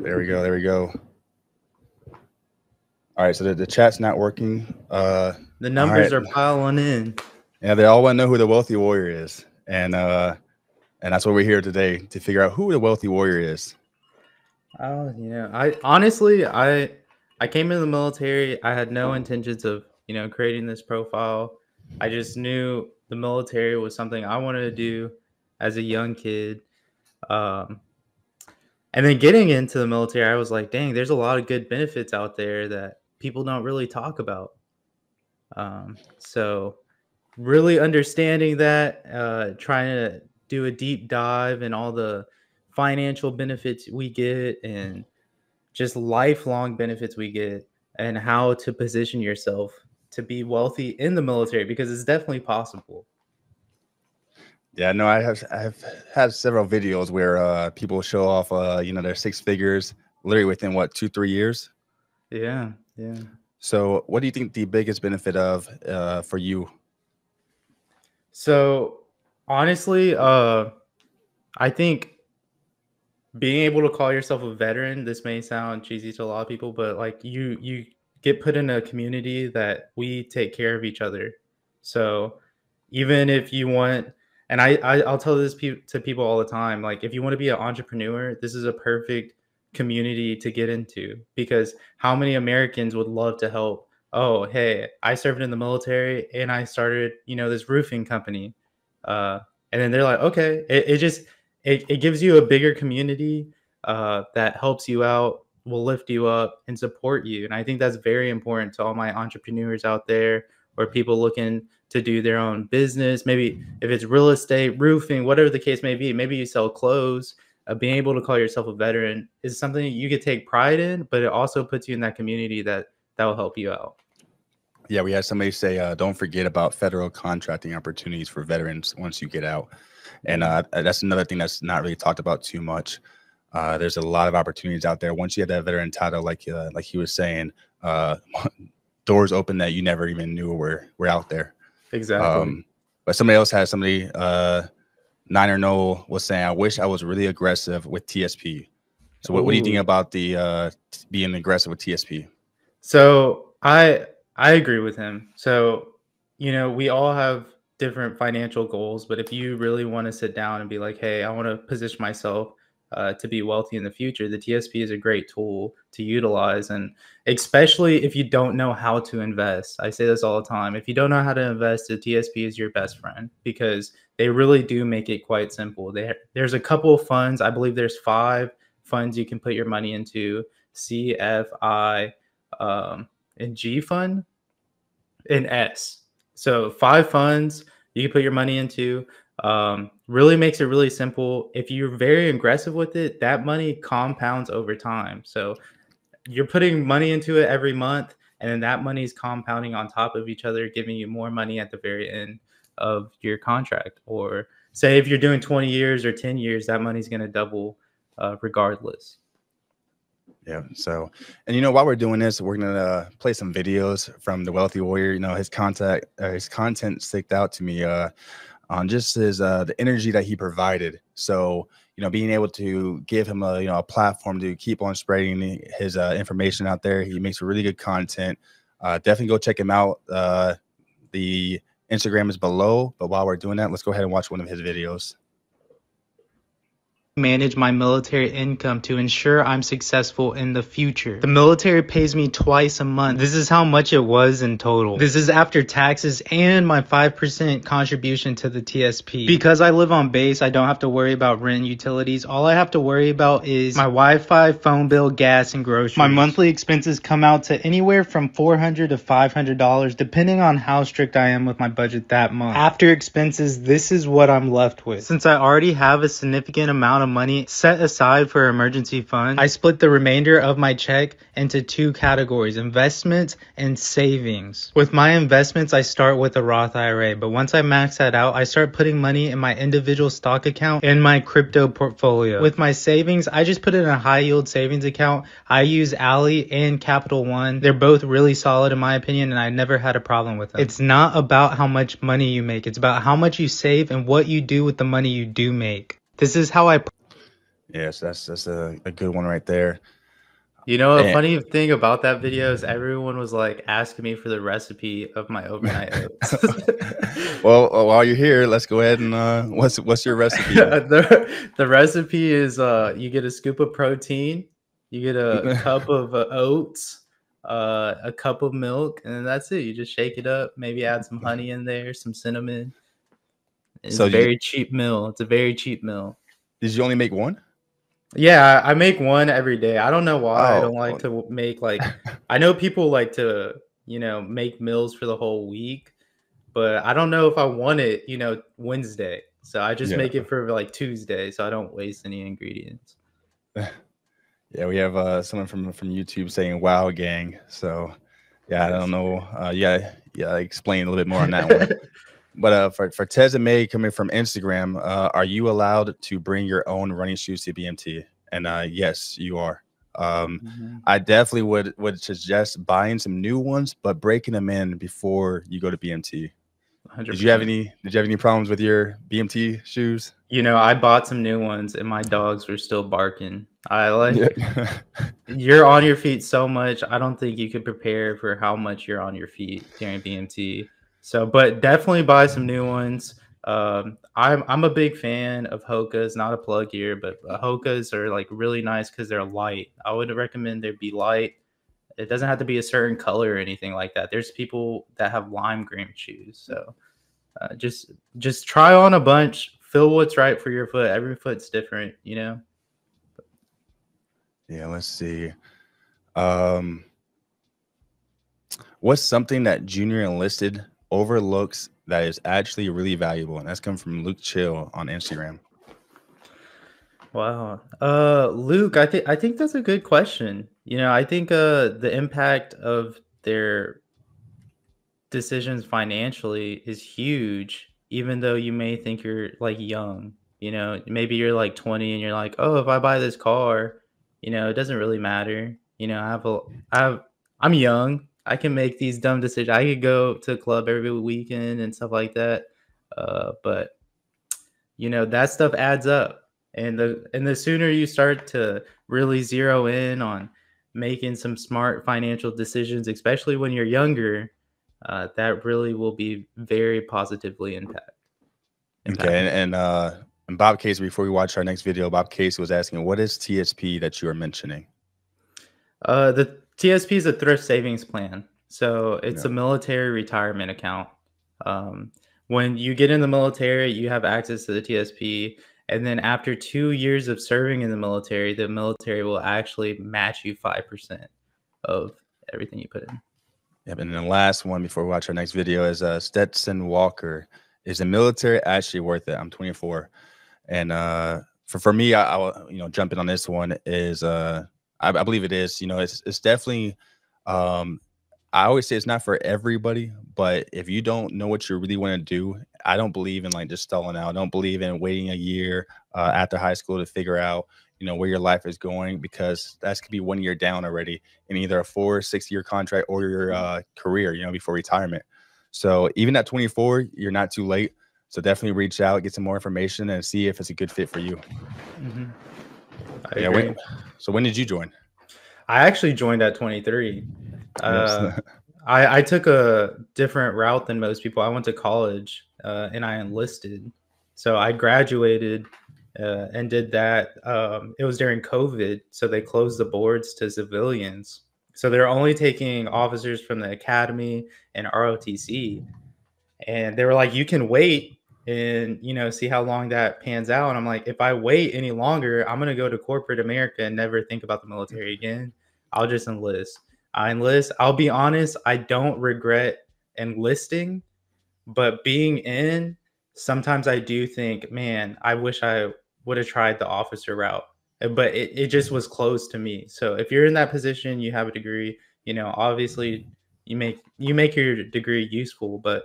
There we go. There we go. All right, so the chat's not working. The All numbers right. are piling in. Yeah, they all want to know who the wealthy warrior is, and that's what we're here today to figure out who the wealthy warrior is. Oh, I honestly, I came into the military. I had no intentions of, creating this profile. I just knew the military was something I wanted to do as a young kid. Um, and then getting into the military, I was like, dang, there's a lot of good benefits out there that people don't really talk about. So really understanding that, trying to do a deep dive in all the financial benefits we get and just lifelong benefits we get, and how to position yourself to be wealthy in the military, because it's definitely possible. Yeah, no, I've had several videos where people show off their six figures literally within what 2-3 years. Yeah, yeah. So, what do you think the biggest benefit of for you? So honestly, I think being able to call yourself a veteran, this may sound cheesy to a lot of people, but like you get put in a community that we take care of each other. So even if you want, and I'll tell this to people all the time, like if you want to be an entrepreneur, this is a perfect community to get into, because how many Americans would love to help? Oh, hey, I served in the military and I started, this roofing company. uh and then they're like, okay, it gives you a bigger community that helps you out, will lift you up and support you. And I think that's very important to all my entrepreneurs out there, or people looking to do their own business. Maybe if it's real estate, roofing, whatever the case may be, maybe you sell clothes. Being able to call yourself a veteran is something you could take pride in, but it also puts you in that community that will help you out. Yeah, we had somebody say, don't forget about federal contracting opportunities for veterans once you get out. And that's another thing that's not really talked about too much. There's a lot of opportunities out there. Once you get that veteran title, like he was saying, doors open that you never even knew were out there. Exactly. But somebody else had somebody, Niner Noel was saying, I wish I was really aggressive with TSP. So what do you think about the being aggressive with TSP? So I agree with him. So, we all have different financial goals, but if you really want to sit down and be like, hey, I want to position myself to be wealthy in the future, the TSP is a great tool to utilize. And especially if you don't know how to invest, I say this all the time. If you don't know how to invest, the TSP is your best friend, because they really do make it quite simple. There's a couple of funds. I believe there's 5 funds you can put your money into: CFI, and G fund, and S. So 5 funds you can put your money into. Really makes it really simple. If you're very aggressive with it, that money compounds over time. So you're putting money into it every month, and then that money is compounding on top of each other, giving you more money at the very end of your contract. Or say if you're doing 20 years or 10 years, that money's going to double regardless. Yeah. So, and while we're doing this, we're gonna play some videos from the Wealthy Warrior. His content sticked out to me on just his the energy that he provided. So, being able to give him a platform to keep on spreading his information out there. He makes really good content. Definitely go check him out. The Instagram is below. But while we're doing that, let's go ahead and watch one of his videos. Manage my military income to ensure I'm successful in the future. The military pays me twice a month. This is how much it was in total. This is after taxes and my 5% contribution to the TSP. Because I live on base, I don't have to worry about rent and utilities. All I have to worry about is my Wi-Fi, phone bill, gas, and groceries. My monthly expenses come out to anywhere from $400 to $500, depending on how strict I am with my budget that month. After expenses, this is what I'm left with. Since I already have a significant amount of money set aside for emergency funds, I split the remainder of my check into 2 categories: investments and savings. With my investments, I start with a Roth IRA, but once I max that out, I start putting money in my individual stock account and my crypto portfolio. With my savings, I just put it in a high yield savings account. I use Ally and Capital One. They're both really solid in my opinion, and I never had a problem with them. It's not about how much money you make, it's about how much you save and what you do with the money you do make. This is how I Yes, that's a good one right there. You know, a And funny thing about that video is everyone was like asking me for the recipe of my overnight oats. well, while you're here, let's go ahead and what's your recipe? The recipe is you get a scoop of protein, you get a cup of oats, a cup of milk, and then that's it. You just shake it up, maybe add some honey in there, some cinnamon. It's So a very cheap meal. It's a very cheap meal. did you only make one? Yeah, I make one every day. I don't know why I Oh, don't like to make like I know people like to, make meals for the whole week, but I don't know if I want it, Wednesday. So I just yeah. make it for like Tuesday so I don't waste any ingredients. Yeah, we have someone from YouTube saying "Wow, gang." So, yeah, I don't know. Yeah, explain a little bit more on that one. But for Tez and May coming from Instagram, are you allowed to bring your own running shoes to BMT? And yes, you are. Mhm. I definitely would suggest buying some new ones, but breaking them in before you go to BMT. Did you have 100%. any problems with your BMT shoes? I bought some new ones and my dogs were still barking. I Yeah. like you're on your feet so much. I don't think you could prepare for how much you're on your feet during BMT. So, but definitely buy some new ones. I'm a big fan of Hokas. Not a plug here, but Hokas are like really nice because they're light. I would recommend they be light. It doesn't have to be a certain color or anything like that. There's people that have lime green shoes. So just try on a bunch. Feel what's right for your foot. Every foot's different. Yeah, let's see. Um, what's something that junior enlisted overlooks that is actually really valuable? And that's come from Luke Chill on Instagram. Wow. Luke, I think that's a good question. I think the impact of their decisions financially is huge, even though you may think you're like young. Maybe you're like 20 and you're like, oh, if I buy this car, it doesn't really matter. I'm young. I can make these dumb decisions. I could go to a club every weekend and stuff like that. But that stuff adds up, and the sooner you start to really zero in on making some smart financial decisions, especially when you're younger, that really will be very positively Okay, impactful. and Bob Case, before we watch our next video, Bob Case was asking, what is TSP that you are mentioning? The TSP is a thrift savings plan, so it's Yeah. a military retirement account. When you get in the military, you have access to the TSP, and then after 2 years of serving in the military will actually match you 5% of everything you put in. Yep, and then the last one before we watch our next video is Stetson Walker. Is the military actually worth it? I'm 24, and for me, I will jump in on this one is I believe it is. It's definitely. I always say it's not for everybody, but if you don't know what you really want to do, I don't believe in like just stalling out. I don't believe in waiting a year after high school to figure out where your life is going, because that's could be 1 year down already in either a 4 or 6 year contract or your career before retirement. So even at 24, you're not too late. So definitely reach out, get some more information, and see if it's a good fit for you. Mm-hmm. I Yeah. agree. When did you join? I actually joined at 23. Yes. I took a different route than most people. I went to college and I enlisted. So I graduated and did that. It was during COVID, so they closed the boards to civilians. So they're only taking officers from the academy and ROTC. And they were like, you can wait and see how long that pans out. And I'm like, if I wait any longer, I'm gonna go to corporate America and never think about the military again. I'll just enlist. I enlist. I'll be honest, I don't regret enlisting, but being in, sometimes I do think, man, I wish I would have tried the officer route. But it just was closed to me. So if you're in that position, you have a degree, obviously you make your degree useful, but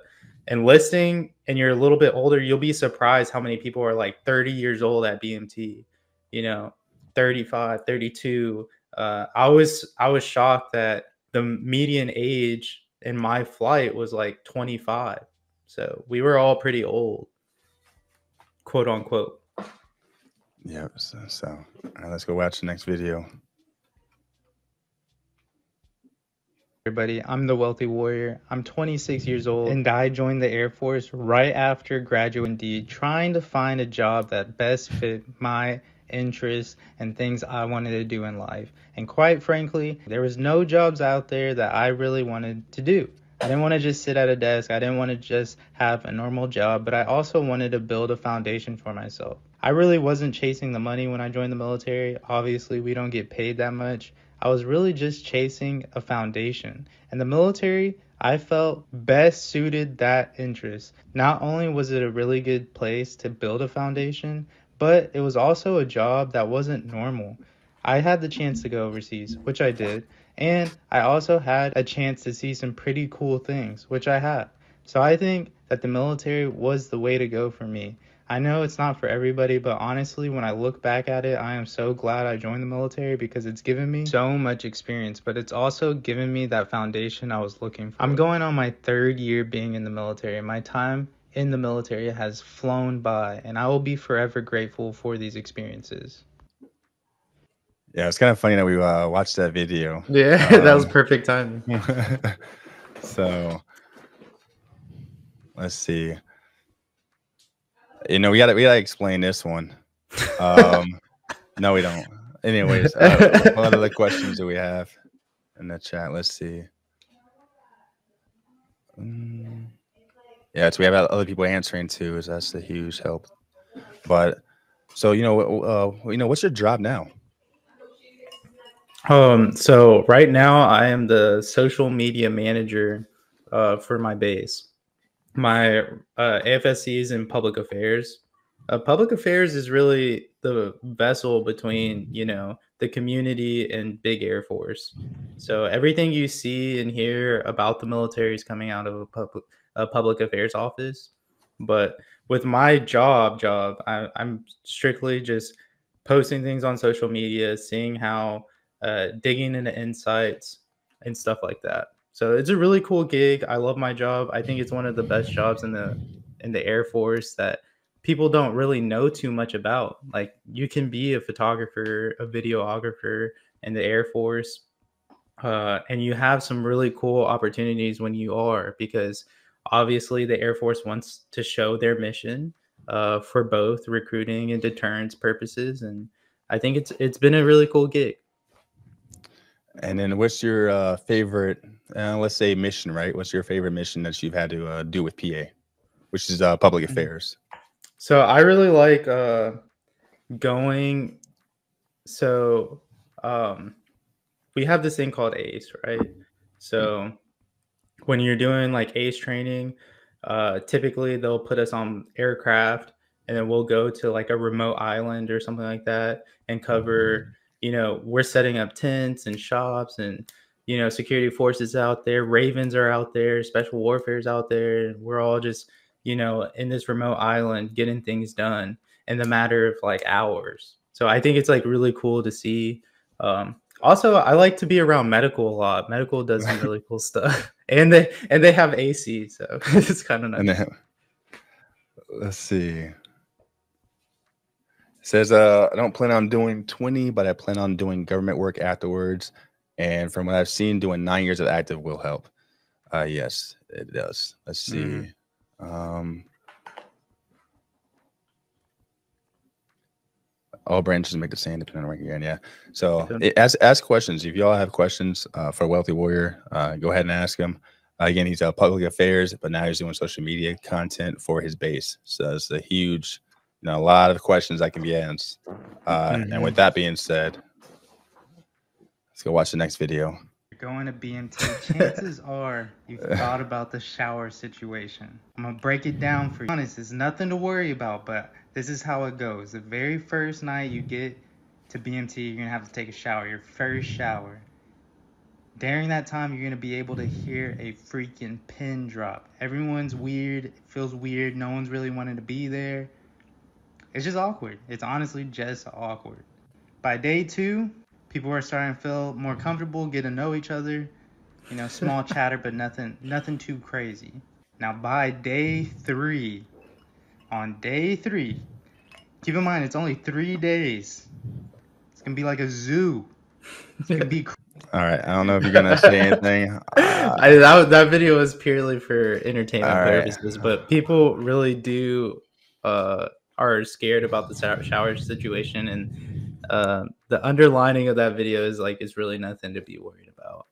enlisting and you're a little bit older, you'll be surprised how many people are like 30 years old at BMT, you know, 35, 32. I was shocked that the median age in my flight was like 25. So we were all pretty old, quote unquote. Yeah. So all right, let's go watch the next video. Everybody, I'm the Wealthy Warrior. I'm 26 years old and I joined the Air Force right after graduating, indeed, trying to find a job that best fit my interests and things I wanted to do in life. And quite frankly, there was no jobs out there that I really wanted to do. I didn't want to just sit at a desk. I didn't want to just have a normal job, but I also wanted to build a foundation for myself. I really wasn't chasing the money when I joined the military. Obviously, we don't get paid that much. I was really just chasing a foundation. And the military, I felt best suited that interest. Not only was it a really good place to build a foundation, but it was also a job that wasn't normal. I had the chance to go overseas, which I did, and I also had a chance to see some pretty cool things, which I had. So I think that the military was the way to go for me. I know it's not for everybody, but honestly, when I look back at it, I am so glad I joined the military because it's given me so much experience, but it's also given me that foundation I was looking for. I'm going on my 3rd year being in the military. My time in the military has flown by, and I will be forever grateful for these experiences. Yeah, it's kind of funny that we watched that video. Yeah, that was perfect timing. So let's see. You know, we gotta explain this one. No, we don't. Anyways, what other questions do we have in the chat? Let's see. Yeah, so we have other people answering too. So that's a huge help. But so what's your job now? So right now I am the social media manager for my base. My AFSC is in public affairs. Public affairs is really the vessel between, the community and big Air Force. So everything you see and hear about the military is coming out of a public affairs office. But with my job, I'm strictly just posting things on social media, seeing how, digging into insights and stuff like that. So it's a really cool gig. I love my job. I think it's one of the best jobs in the Air Force that people don't really know too much about. Like, you can be a photographer, a videographer in the Air Force, and you have some really cool opportunities when you are, because obviously the Air Force wants to show their mission for both recruiting and deterrence purposes. And I think it's been a really cool gig. And then what's your favorite, let's say, mission, right? What's your favorite mission that you've had to do with PA, which is public affairs? So I really like going. So we have this thing called ACE, right? So when you're doing like ACE training, typically they'll put us on aircraft and then we'll go to like a remote island or something like that and cover, we're setting up tents and shops and, security forces out there, Ravens are out there, special warfare is out there. And we're all just, in this remote island getting things done in the matter of like hours. So I think it's like really cool to see. Also, I like to be around medical a lot. Medical does some really cool stuff, and they have AC, so it's kind of nice. Let's see. It says, I don't plan on doing 20, but I plan on doing government work afterwards. And from what I've seen, doing 9 years of active will help. Yes, it does. Let's see. All branches make the same depending on rank again. Yeah. So ask questions. If y'all have questions for Wealthy Warrior, go ahead and ask him. Again, he's public affairs, but now he's doing social media content for his base. So it's a huge, a lot of questions that can be asked. And with that being said, let's go watch the next video. You're going to BMT, chances are you've thought about the shower situation. I'm going to break it down for you. Honest, there's nothing to worry about, but this is how it goes. The very first night you get to BMT, you're going to have to take a shower, your first shower. During that time, you're going to be able to hear a freaking pin drop. Everyone's weird. It feels weird. No one's really wanting to be there. It's just awkward. It's honestly just awkward. By day 2, people are starting to feel more comfortable, get to know each other. Small chatter, but nothing too crazy. Now, by day 3, on day 3, Keep in mind, it's only 3 days. It's gonna be like a zoo. It's gonna be. All right. I don't know if you're gonna say anything. That video was purely for entertainment All right. purposes, but people really do are scared about the shower situation, and the underlining of that video is like it's really nothing to be worried about.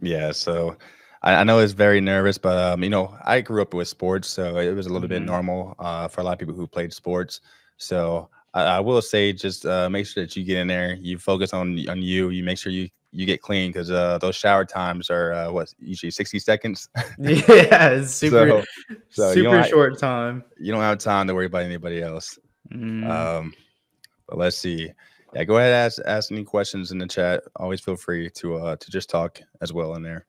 Yeah. So I know it's very nervous, but you know, I grew up with sports, so it was a little bit normal for a lot of people who played sports. So I will say, just make sure that you get in there, you focus on you, you make sure you get clean because those shower times are what, usually 60 seconds. Yeah, it's super So super short time. You don't have time to worry about anybody else. Mm. But let's see. Yeah, go ahead and ask any questions in the chat. Always feel free to just talk as well in there.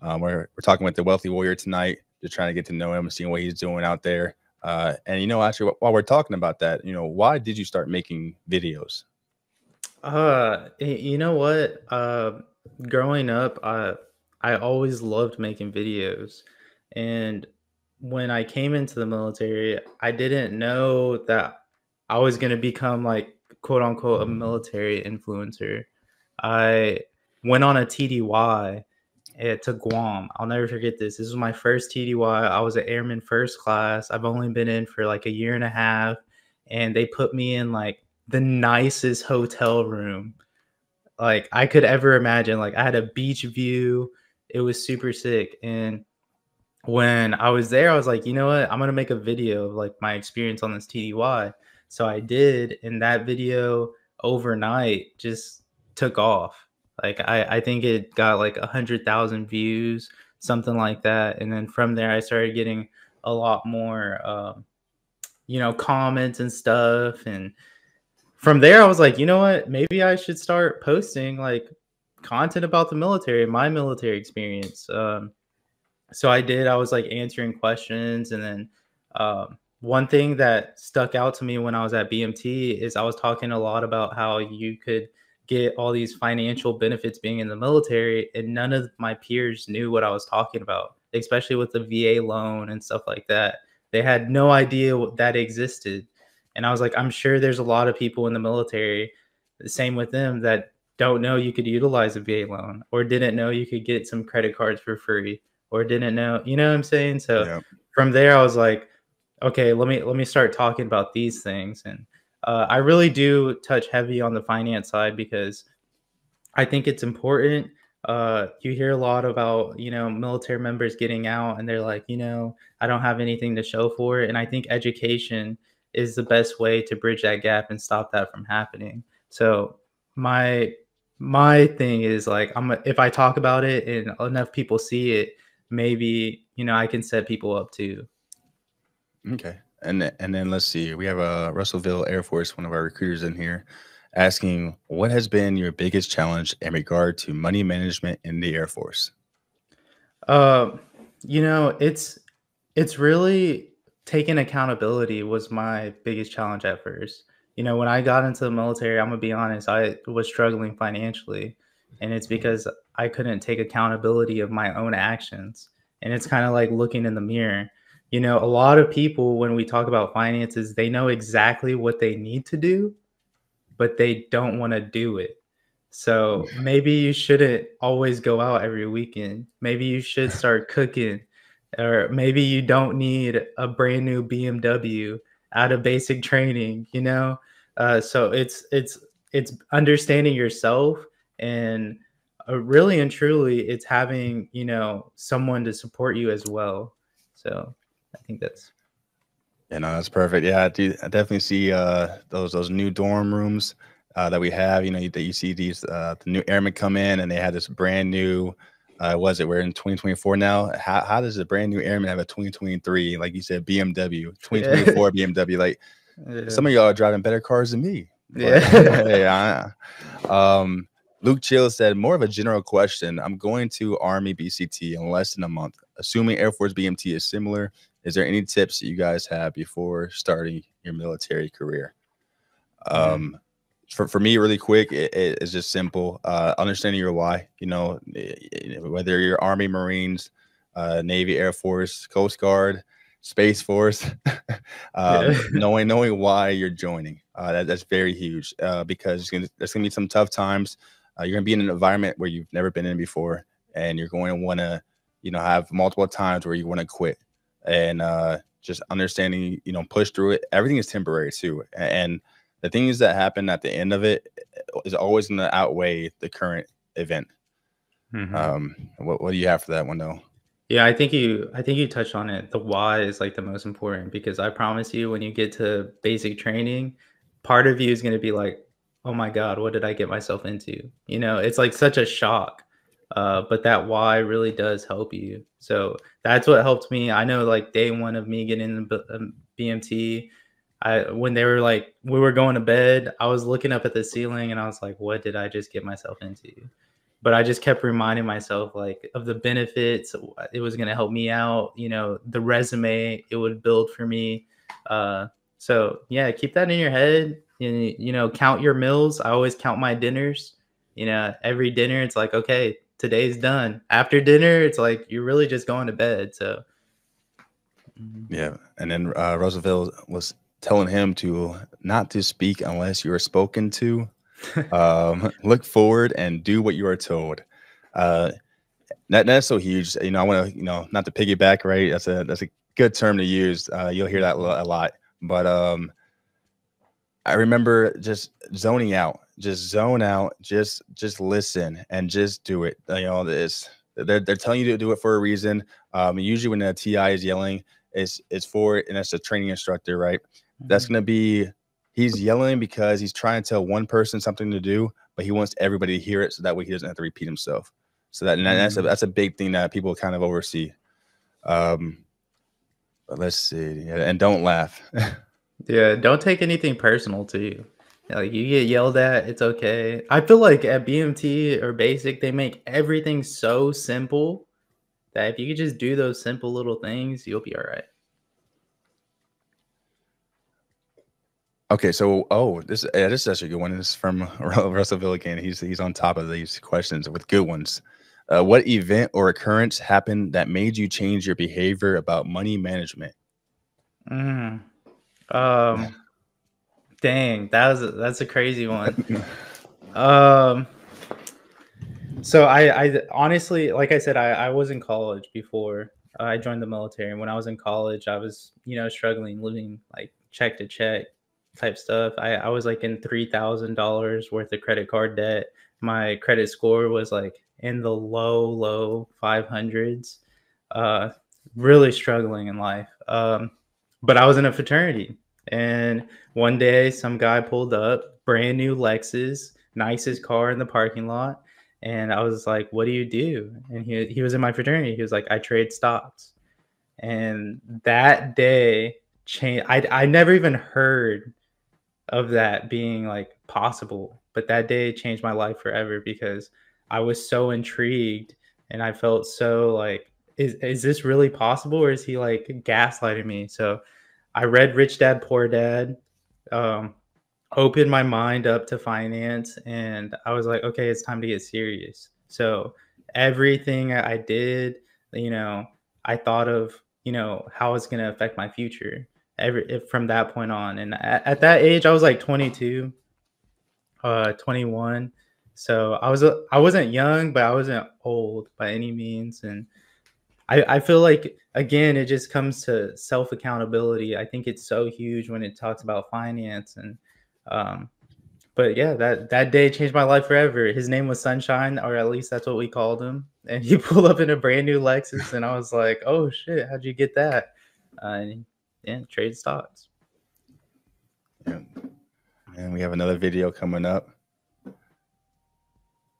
We're talking with the Wealthy Warrior tonight, just trying to get to know him, seeing what he's doing out there. And you know, actually, while we're talking about that, you know, why did you start making videos? You know what? Growing up, I always loved making videos, and when I came into the military, I didn't know that I was going to become like quote unquote a military influencer. I went on a TDY to Guam. I'll never forget this. This was my first TDY. I was an airman first class. I've only been in for like a year and a half, and they put me in like the nicest hotel room like I could ever imagine. Like I had a beach view. It was super sick. And when I was there, I was like, you know what? I'm gonna make a video of like my experience on this TDY. So I did, and that video overnight just took off. Like I think it got like 100,000 views, something like that. And then from there, I started getting a lot more, comments and stuff. And from there, I was like, you know what? Maybe I should start posting like content about the military, my military experience. So I did. I was like answering questions, and then one thing that stuck out to me when I was at BMT is I was talking a lot about how you could get all these financial benefits being in the military, and none of my peers knew what I was talking about, especially with the VA loan and stuff like that. They had no idea that existed. And I was like, I'm sure there's a lot of people in the military, the same with them, that don't know you could utilize a VA loan or didn't know you could get some credit cards for free or didn't know, you know what I'm saying? So from there, I was like, okay, let me start talking about these things. And I really do touch heavy on the finance side because I think it's important. You hear a lot about, military members getting out and they're like, I don't have anything to show for it. And I think education is the best way to bridge that gap and stop that from happening. So my thing is like, if I talk about it and enough people see it, maybe, I can set people up too. Okay. And then let's see. We have Russellville Air Force, one of our recruiters in here, asking, what has been your biggest challenge in regard to money management in the Air Force? It's really taking accountability was my biggest challenge at first. When I got into the military, I'm gonna be honest, I was struggling financially, and it's because I couldn't take accountability of my own actions. And it's kind of like looking in the mirror. A lot of people, when we talk about finances, they know exactly what they need to do, but they don't want to do it. So maybe you shouldn't always go out every weekend. Maybe you should start cooking, or maybe you don't need a brand new BMW out of basic training, So it's understanding yourself, and really and truly it's having, someone to support you as well. So I think that's. That's perfect. Yeah, I definitely see those new dorm rooms that we have. That you see these the new airmen come in and they have this brand new. We're in 2024 now. How does a brand new airman have a 2023, like you said, BMW, 2024 BMW? Like some of y'all are driving better cars than me. But, Luke Chill said, more of a general question. I'm going to Army BCT in less than a month. Assuming Air Force BMT is similar, is there any tips that you guys have before starting your military career? For me, really quick, it's just simple. Understanding your why, whether you're Army, Marines, Navy, Air Force, Coast Guard, Space Force, knowing why you're joining. That's very huge because there's gonna be some tough times. You're gonna be in an environment where you've never been in before, and you're going to want to, have multiple times where you want to quit, and just understanding, push through it. Everything is temporary too, and the things that happen at the end of it is always going to outweigh the current event. What do you have for that one though? Yeah, I think you touched on it. The why is like the most important because I promise you, when you get to basic training, part of you is going to be like, "Oh my God, what did I get myself into?" It's like such a shock. But that why really does help you. So that's what helped me. I know, like day one of me getting in the BMT, when they were like we were going to bed, I was looking up at the ceiling and I was like, "What did I just get myself into?" But I just kept reminding myself like of the benefits. It was going to help me out, the resume it would build for me. So yeah, keep that in your head. And count your meals. I always count my dinners. Every dinner it's like, okay, today's done. After dinner it's like you're really just going to bed. So Yeah, and then Roosevelt was telling him to not to speak unless you are spoken to. Look forward and do what you are told. That's so huge. I want to, not to piggyback, right? That's a good term to use. You'll hear that a lot. But I remember just zoning out, just zone out, just listen and just do it. They're telling you to do it for a reason. Usually when the TI is yelling, it's for it, and that's a training instructor, right? That's gonna be he's yelling because he's trying to tell one person something to do, but he wants everybody to hear it so that way he doesn't have to repeat himself. So that's a big thing that people kind of oversee. But let's see, and don't laugh. yeah, don't take anything personal to you. Like you get yelled at, it's okay. I feel like at BMT or basic, they make everything so simple that if you could just do those simple little things, you'll be all right. Okay, so this is actually a good one. This is from Russellville again. He's on top of these questions with good ones. What event or occurrence happened that made you change your behavior about money management? Mm. Dang, that's a crazy one. So I honestly, like I said, I was in college before I joined the military, and when I was in college, I was struggling, living like check to check type stuff. I was like in $3,000 worth of credit card debt. My credit score was like in the low 500s. Really struggling in life. But I was in a fraternity, and one day some guy pulled up, brand new Lexus, nicest car in the parking lot. And I was like, "What do you do?" And he was in my fraternity. He was like, "I trade stocks." And that day changed. I never even heard of that being like possible, but that day changed my life forever because I was so intrigued and I felt so like, is this really possible, or is he like gaslighting me? So I read Rich Dad Poor Dad, um, opened my mind up to finance, and I was like, okay, it's time to get serious. So everything I did, you know, I thought of, how it's going to affect my future from that point on. And at that age, I was like 22, 21. So I wasn't young, but I wasn't old by any means. And I feel like, again, it just comes to self accountability. I think it's so huge when it talks about finance. And but yeah, that day changed my life forever. His name was Sunshine, or at least that's what we called him. And he pulled up in a brand new Lexus, and I was like, "Oh shit, how'd you get that?" And yeah, trade stocks. Yeah. And we have another video coming up.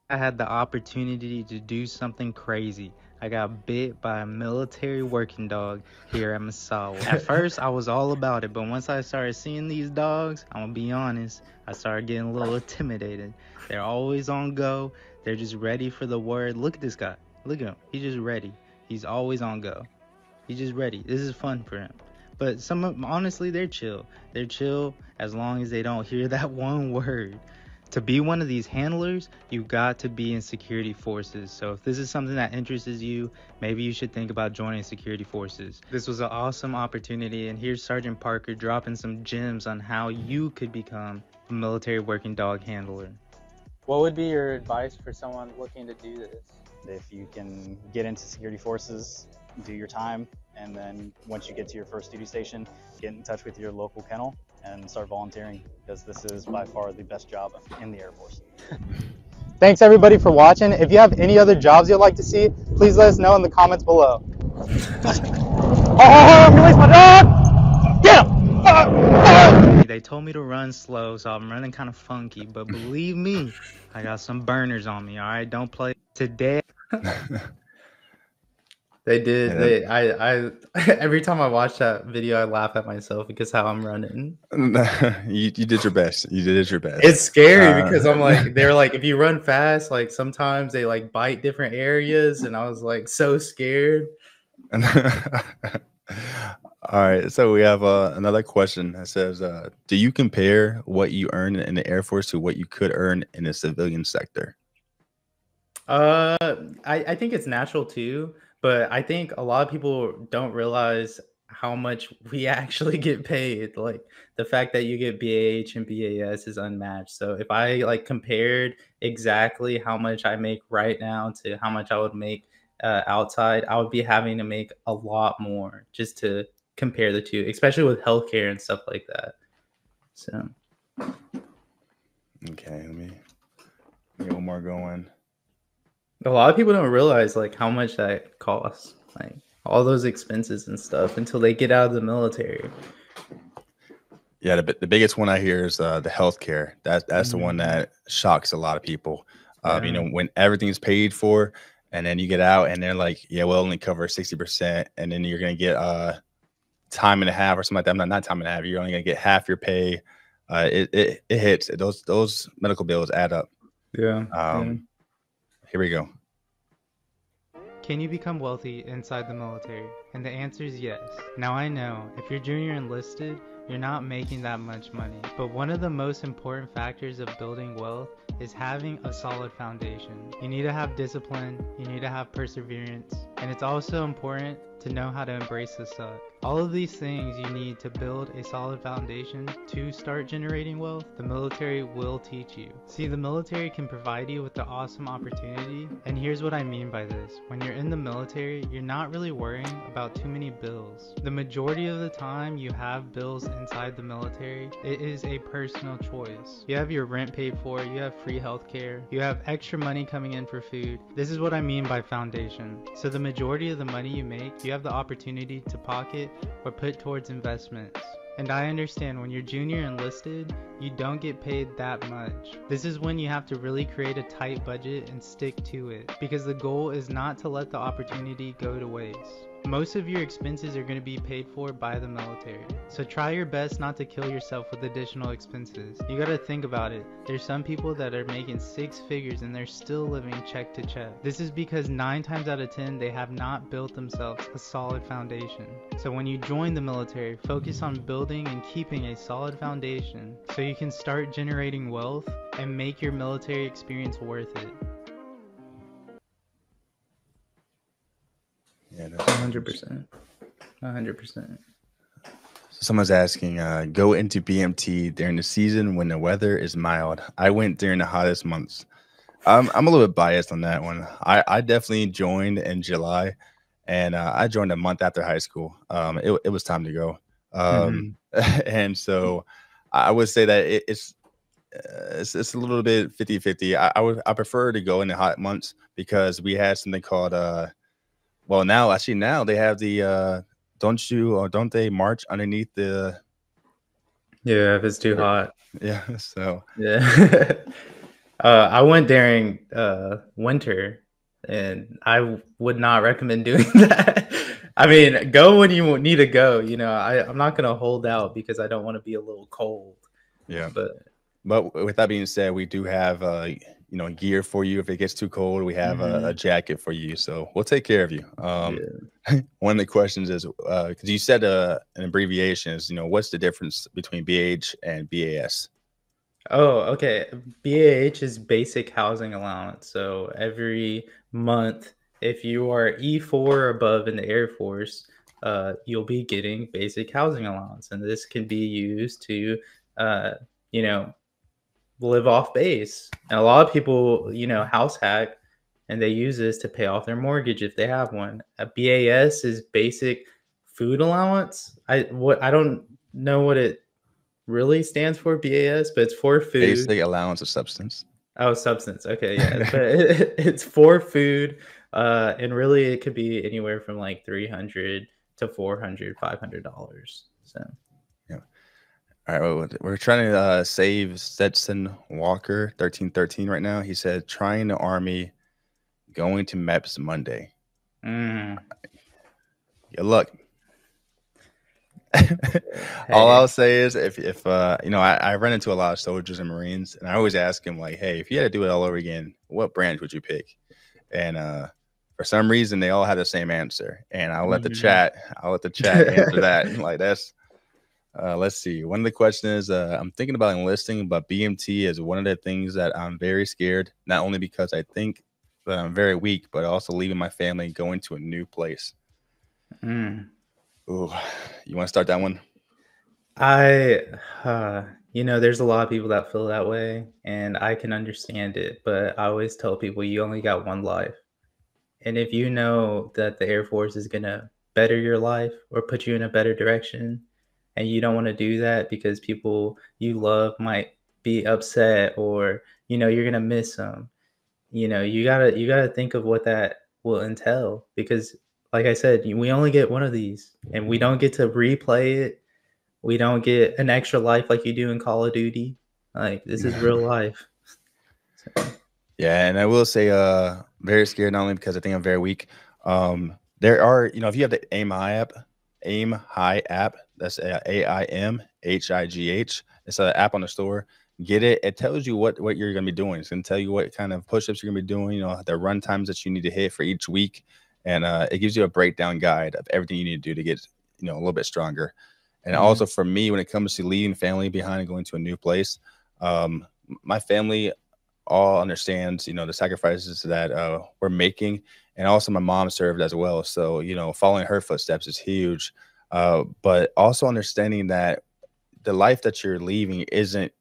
I had the opportunity to do something crazy. I got bit by a military working dog here at Massawa. At first, I was all about it, but once I started seeing these dogs, I'm gonna be honest, I started getting a little intimidated. They're always on go. They're just ready for the word. Look at this guy. Look at him. He's just ready. He's always on go. He's just ready. This is fun for him. But honestly, they're chill. They're chill as long as they don't hear that one word. To be one of these handlers, you got to be in security forces. So if this is something that interests you, maybe you should think about joining security forces. This was an awesome opportunity, and here's Sergeant Parker dropping some gems on how you could become a military working dog handler. What would be your advice for someone looking to do this? If you can get into security forces, do your time, and then once you get to your first duty station, get in touch with your local kennel and start volunteering, because this is by far the best job in the Air Force. Thanks everybody for watching. If you have any other jobs you'd like to see, please let us know in the comments below. Oh, release my dog! Get him! They told me to run slow, so I'm running kind of funky, but believe me, I got some burners on me, all right? Don't play today. They did. I every time I watch that video, I laugh at myself because how I'm running. You did your best. You did your best. It's scary because I'm like, they're like, if you run fast, like sometimes they like bite different areas, and I was like so scared. All right, so we have another question that says, do you compare what you earn in the Air Force to what you could earn in the civilian sector? I think it's natural too, but I think a lot of people don't realize how much we actually get paid. Like the fact that you get BAH and BAS is unmatched. So if I like compared exactly how much I make right now to how much I would make outside, I would be having to make a lot more just to compare the two, especially with healthcare and stuff like that. So okay, let me get one more going. A lot of people don't realize like how much that costs, like all those expenses and stuff, until they get out of the military. Yeah, the biggest one I hear is the healthcare. That's the one that shocks a lot of people. You know, when everything's paid for, and then you get out and they're like, yeah, we'll only cover 60%, and then you're gonna get time and a half or something like that. Not time and a half. You're only gonna get half your pay. It hits. Those medical bills add up. Yeah. Here we go. Can you become wealthy inside the military? And the answer is yes. Now I know, if you're junior enlisted, you're not making that much money. But one of the most important factors of building wealth is having a solid foundation. You need to have discipline, you need to have perseverance, and it's also important to know how to embrace the suck. All of these things you need to build a solid foundation to start generating wealth, the military will teach you. See, the military can provide you with the awesome opportunity, and here's what I mean by this. When you're in the military, you're not really worrying about too many bills. The majority of the time you have bills inside the military, it is a personal choice. You have your rent paid for, you have free healthcare, you have extra money coming in for food. This is what I mean by foundation. So the majority of the money you make, you have the opportunity to pocket or put towards investments. And I understand when you're junior enlisted, you don't get paid that much. This is when you have to really create a tight budget and stick to it, because the goal is not to let the opportunity go to waste. Most of your expenses are going to be paid for by the military. So try your best not to kill yourself with additional expenses. You got to think about it. There's some people that are making 6 figures and they're still living check to check. This is because 9 times out of 10 they have not built themselves a solid foundation. So when you join the military, focus on building and keeping a solid foundation so you can start generating wealth and make your military experience worth it. Yeah, 100%. 100%. Someone's asking, go into BMT during the season when the weather is mild. I went during the hottest months. I'm a little bit biased on that one. I definitely joined in July, and I joined a month after high school. It was time to go. And so I would say that it's a little bit 50-50. I prefer to go in the hot months because we had something called well, now they have the don't they march underneath the Yeah, if it's too hot. Yeah, so yeah. I went during winter, and I would not recommend doing that. I mean, go when you need to go. You know, I'm not gonna hold out because I don't want to be a little cold. Yeah, but with that being said, we do have you know, gear for you if it gets too cold. We have a jacket for you, so we'll take care of you. One of the questions is because you said an abbreviation is, you know, what's the difference between BH and BAS? Oh, okay. BAH is basic housing allowance. So every month, if you are E4 or above in the Air Force, you'll be getting basic housing allowance, and this can be used to, uh, you know, live off base. And a lot of people, house hack, and they use this to pay off their mortgage if they have one. A BAS is basic food allowance. I don't know what it really stands for, BAS, but it's for food. Basic allowance of substance. Oh, substance. Okay, yeah, but it's for food, and really it could be anywhere from like 300 to 400, $500. So Yeah. All right. Well, we're trying to save Stetson Walker 1313 right now. He said trying the army, going to MEPS Monday. mm, Good luck. All I'll say is if you know, I run into a lot of soldiers and Marines, and I always ask him like, hey, if you had to do it all over again, what branch would you pick? And for some reason they all had the same answer. And I'll let the chat answer that. Like that's let's see. One of the questions is I'm thinking about enlisting, but BMT is one of the things that I'm very scared, not only because I think that I'm very weak, but also leaving my family and going to a new place. Ooh, you want to start that one? There's a lot of people that feel that way, and I can understand it, but I always tell people you only got one life. And if you know that the Air Force is going to better your life or put you in a better direction, and you don't want to do that because people you love might be upset, or, you're going to miss them, you gotta think of what that will entail, because like I said, we only get one of these, and we don't get to replay it. We don't get an extra life like you do in Call of Duty. Like, this is real life. So. Yeah, and I will say, very scared, not only because I think I'm very weak. There are, if you have the Aim High app, that's AIMHIGH. It's an app on the store. Get it. It tells you what you're going to be doing. It's going to tell you what kind of push-ups you're going to be doing, the run times that you need to hit for each week. And it gives you a breakdown guide of everything you need to do to get, a little bit stronger. And also for me, when it comes to leaving family behind and going to a new place, my family all understands, the sacrifices that we're making. And also my mom served as well. So, following her footsteps is huge. But also understanding that the life that you're leaving isn't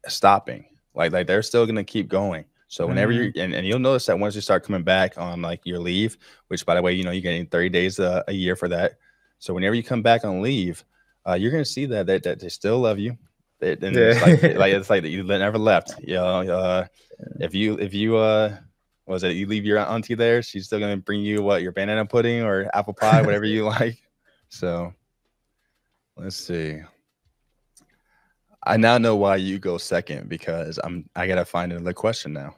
stopping. Like they're still going to keep going. So whenever you're, and you'll notice that once you start coming back on like your leave, which by the way, you're getting 30 days a year for that. So whenever you come back on leave, you're going to see that they still love you. It's like that you never left. If you you leave your auntie there, she's still going to bring you your banana pudding or apple pie, whatever you like. So let's see. I now know why you go second, because I gotta find another question now.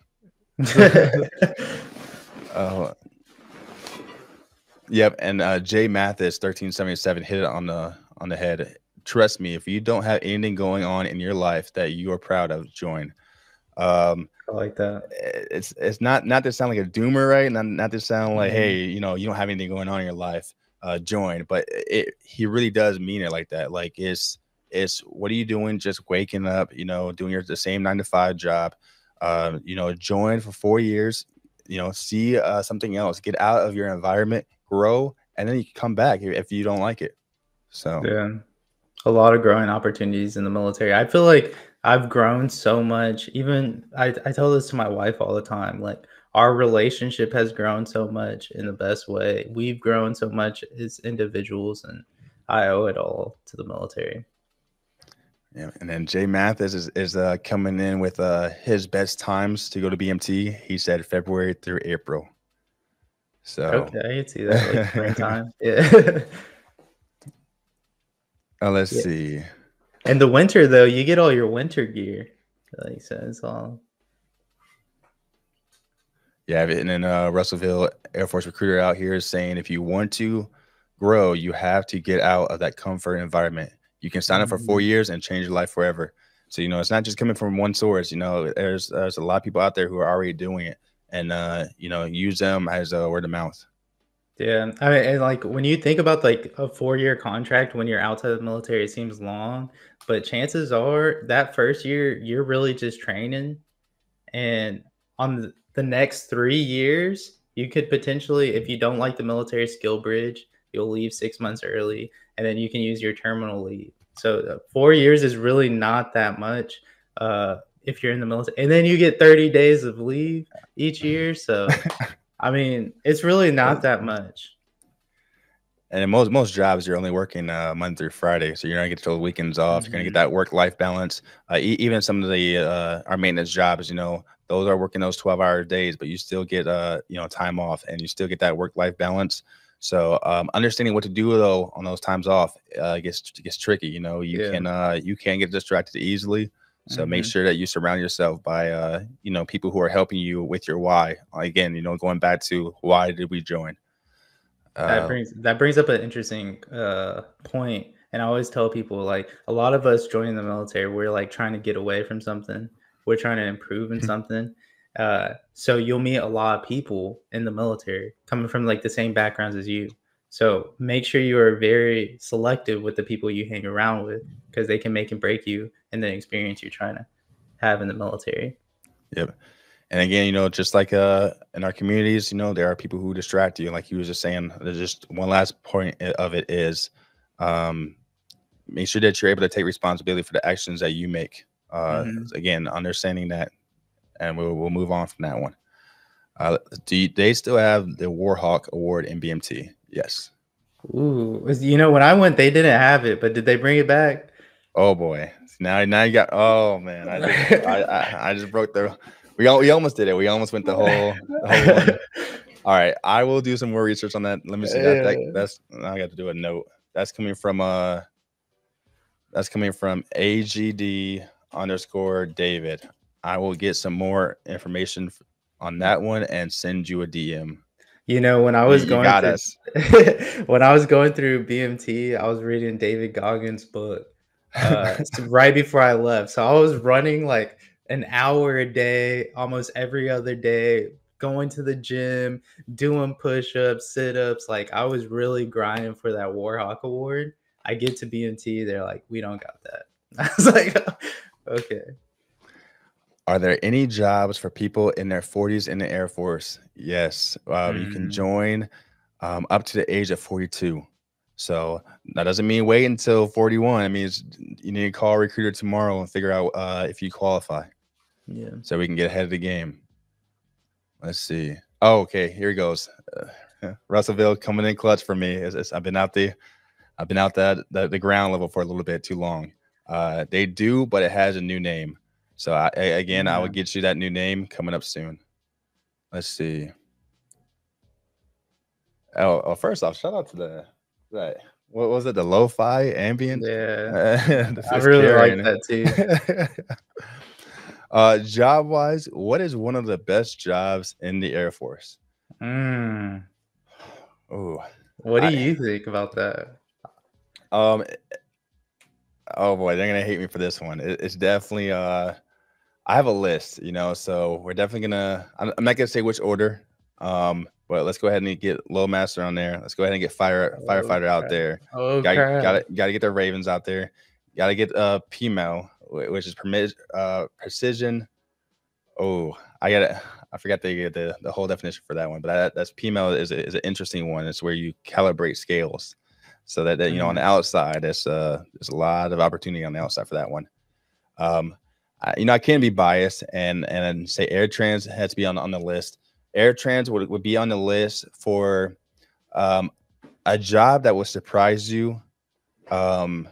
Yep, and Jay Mathis 1377 hit it on the head. Trust me, if you don't have anything going on in your life that you are proud of, join. I like that. It's not to sound like a doomer, right? Not to sound like, hey, you don't have anything going on in your life, join. But he really does mean it like that. Like it's what are you doing? Just waking up, doing the same 9-to-5 job, join for 4 years, see something else, get out of your environment, grow, and then you can come back if you don't like it. So yeah, a lot of growing opportunities in the military. I feel like I've grown so much. Even I tell this to my wife all the time. Like, our relationship has grown so much in the best way. We've grown so much as individuals, and I owe it all to the military. Yeah, and then Jay Mathis is coming in with his best times to go to BMT. He said February through April. So okay, I can see that, like springtime. Yeah. Let's see. In the winter, though, you get all your winter gear. Like, so it's all. Yeah, and then Russellville Air Force recruiter out here is saying if you want to grow, you have to get out of that comfort environment. You can sign up for 4 years and change your life forever. So, it's not just coming from one source. There's a lot of people out there who are already doing it, and, use them as a word of mouth. Yeah, I mean, and like when you think about like a 4-year contract when you're outside the military, it seems long, but chances are that first year you're really just training, and on the next 3 years, you could potentially, if you don't like the military skill bridge, you'll leave 6 months early, and then you can use your terminal leave. So 4 years is really not that much if you're in the military, and then you get 30 days of leave each year. So I mean, it's really not that much. And in most jobs, you're only working Monday through Friday, so you're not gonna get those weekends off. You're gonna get that work-life balance. Even some of the our maintenance jobs, you know, those are working those 12-hour days, but you still get you know, time off, and you still get that work-life balance. So understanding what to do though on those times off gets tricky. You know, you can get distracted easily. So make sure that you surround yourself by you know, people who are helping you with your why. Again, you know, going back to why did we join? That brings up an interesting point. And I always tell people, like, a lot of us joining the military, we're like trying to get away from something. We're trying to improve in something. So you'll meet a lot of people in the military coming from like the same backgrounds as you. So make sure you are very selective with the people you hang around with, because they can make and break you in the experience you're trying to have in the military. Yep. And again, you know, just like in our communities, you know, there are people who distract you. Like he was just saying, there's just one last point of it is make sure that you're able to take responsibility for the actions that you make. Again, understanding that, and we'll move on from that one. They still have the Warhawk Award in BMT? Yes. Ooh, you know, when I went, they didn't have it, but did they bring it back? Oh boy, now you got. Oh man, I just broke the. We almost did it. We almost went the whole one. All right, I will do some more research on that. Let me see. That's I got to do a note. That's coming from AGD_David. I will get some more information on that one and send you a DM. You know, when I was when I was going through BMT, I was reading David Goggins' book right before I left. So I was running like an hour a day, almost every other day, going to the gym, doing push-ups, sit-ups. Like I was really grinding for that Warhawk Award. I get to BMT, they're like, we don't got that. I was like, okay. Are there any jobs for people in their 40s in the Air Force? Yes. You can join up to the age of 42. So that doesn't mean wait until 41. It means you need to call a recruiter tomorrow and figure out if you qualify. Yeah. So we can get ahead of the game. Let's see. Oh, okay. Here he goes. Russellville coming in clutch for me. I've been out the ground level for a little bit too long. They do, but it has a new name. So I will get you that new name coming up soon. Let's see. Oh, first off, shout out to what was it? The lo-fi ambient? Yeah. I really like that too. Job wise, what is one of the best jobs in the Air Force? Oh, what do you think about that? Oh boy, they're gonna hate me for this one. It's definitely I have a list, you know, so we're definitely gonna. I'm not gonna say which order, but let's go ahead and get Loadmaster on there. Let's go ahead and get firefighter out there. Got to get the Ravens out there. Got to get PMEL, which is precision. Oh, I forgot the whole definition for that one, but that's PMEL is an interesting one. It's where you calibrate scales, so that you know, on the outside, there's a lot of opportunity on the outside for that one. You know, I can be biased and say Air Trans has to be on the list. Air Trans would be on the list for a job that would surprise you, like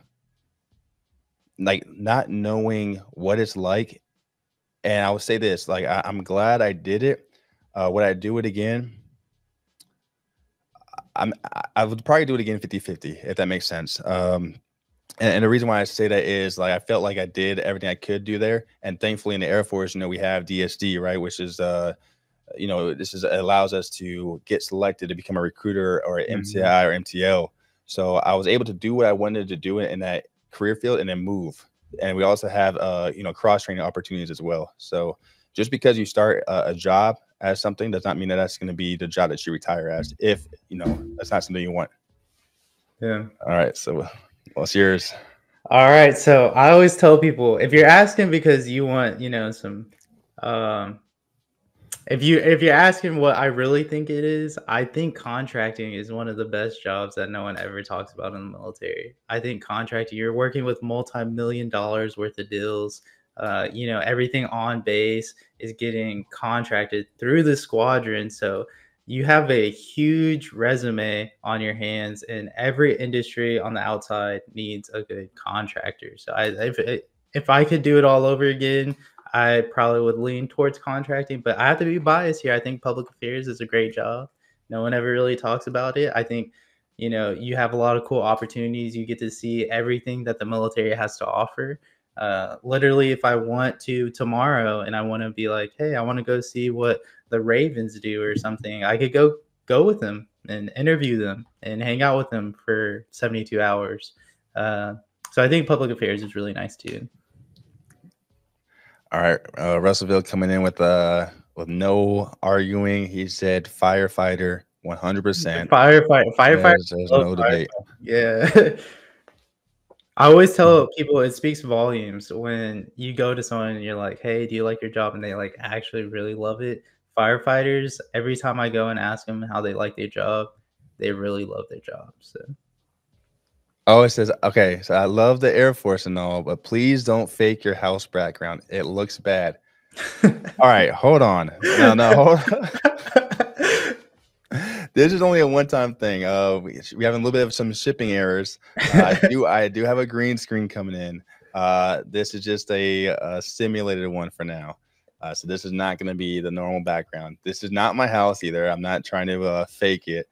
not knowing what it's like. And I would say this, like I'm glad I did it. Would I do it again? I would probably do it again 50-50, if that makes sense. And the reason why I say that is like I felt like I did everything I could do there, and thankfully in the Air Force, you know, we have DSD, right, which is you know, allows us to get selected to become a recruiter or an MTI or MTL. So I was able to do what I wanted to do in that career field and then move. And we also have you know, cross training opportunities as well. So just because you start a job as something does not mean that that's going to be the job that you retire as, if you know that's not something you want. Yeah. All right, so what's yours? All right. So I always tell people, if you're asking because you want, some if you're asking what I really think it is, I think contracting is one of the best jobs that no one ever talks about in the military. I think contracting, you're working with multi-million dollars worth of deals. Everything on base is getting contracted through the squadron. So you have a huge resume on your hands, and every industry on the outside needs a good contractor. So if I could do it all over again, I probably would lean towards contracting, but I have to be biased here. I think public affairs is a great job. No one ever really talks about it. I think, you have a lot of cool opportunities. You get to see everything that the military has to offer. Literally, if I want to tomorrow and I want to be like, hey, I want to go see what the Ravens do or something, I could go with them and interview them and hang out with them for 72 hours. So I think public affairs is really nice too. All right, Russellville coming in with no arguing. He said firefighter, 100%. Firefighter. There's no debate. Yeah. I always tell people it speaks volumes when you go to someone and you're like, hey, do you like your job? And they like actually really love it. Firefighters, every time I go and ask them how they like their job, they really love their job. So. Oh, it says, okay, so I love the Air Force and all, but please don't fake your house background. It looks bad. All right, hold on. No, hold on. This is only a one-time thing. We have a little bit of some shipping errors. I do have a green screen coming in. This is just a simulated one for now. So this is not going to be the normal background. This is not my house either. I'm not trying to fake it.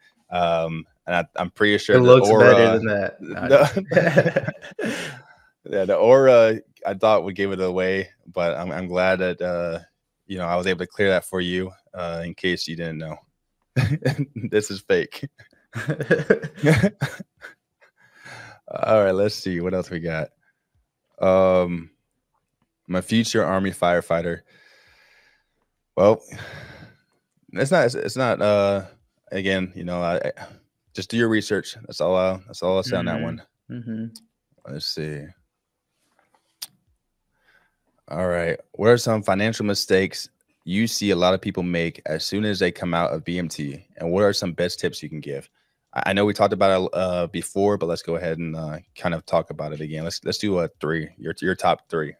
And I'm pretty sure it looks better than that. The aura I thought would give it away, but I'm glad that I was able to clear that for you in case you didn't know. This is fake. All right, let's see what else we got. My future Army firefighter. Well, it's not again, I just do your research. That's all I'll say on that one. Mm-hmm. Let's see. All right. What are some financial mistakes you see a lot of people make as soon as they come out of BMT? And what are some best tips you can give? I know we talked about it before, but let's go ahead and kind of talk about it again. Let's do a 3, your top 3.